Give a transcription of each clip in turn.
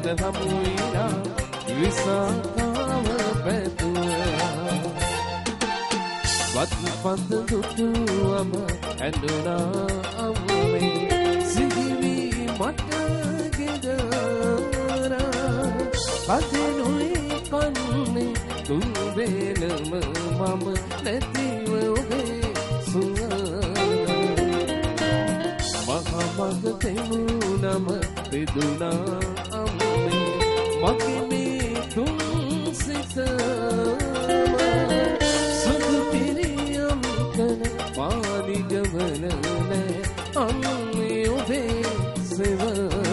සිත හමු වීලා විසාකාව පැතුවා වත් පන්ද දුටුවම ඇඬුණා අම්මේ සිහිවි මට ගෙදරා පදිනුයි කන්නේ තුන් වේලම මම නැතිව ඔබේ මග තෙමුණම බෙදුණා අම්මේ මගේ මේ තුන් සිතම සුදු පිරියම් කන පානිගවල නෑ අම්මේ ඔබේ සෙවන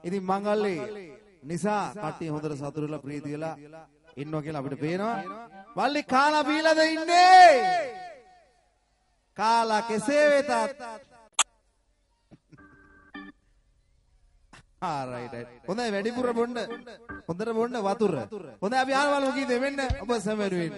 ඉතින් මංගල්ලේ නිසා කට්ටිය හොඳට සතුටු වෙලා ප්‍රීති වෙලා ඉන්නවා කියලා අපිට පේනවා. වල්ලි කාලා බීලාද ඉන්නේ? කාලා කෙසේ වෙතත් right. හොඳයි වැඩිපුර බොන්න. හොඳට බොන්න වතුර. හොඳයි අපි ආවලු කීදේ මෙන්න ඔබ සමරුවෙන්.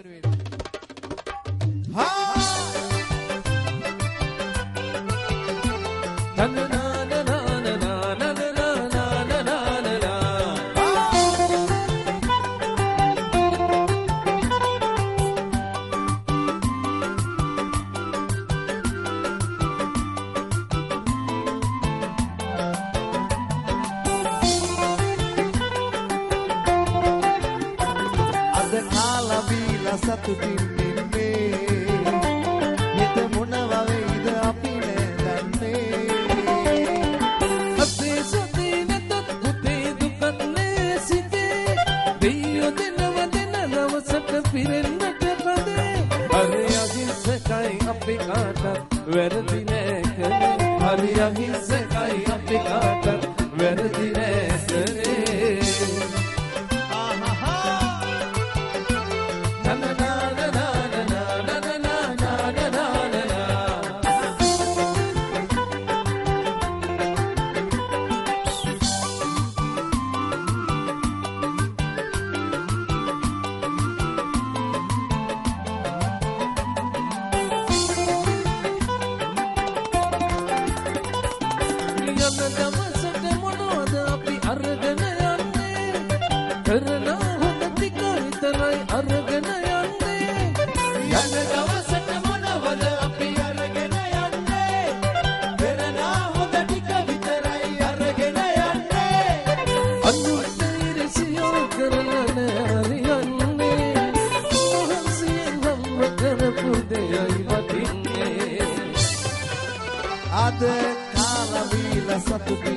සතුටින් ඉන්නේ හිත මොන වගේද අපි නෑදන්නේ අපේ සතේ නැතත් පුතේ දුකක් නෑ සිතේ දෙයියෝ දෙනව දෙන දවසක පිරෙන්නට පදේ හරි අහිංසකයි අපි කාටත් වැරදි නෑ කරේ හරි අහිංසකයි අපි කාටත් වැරදි නෑ කරේ අද කාලා වීලා සතුටින්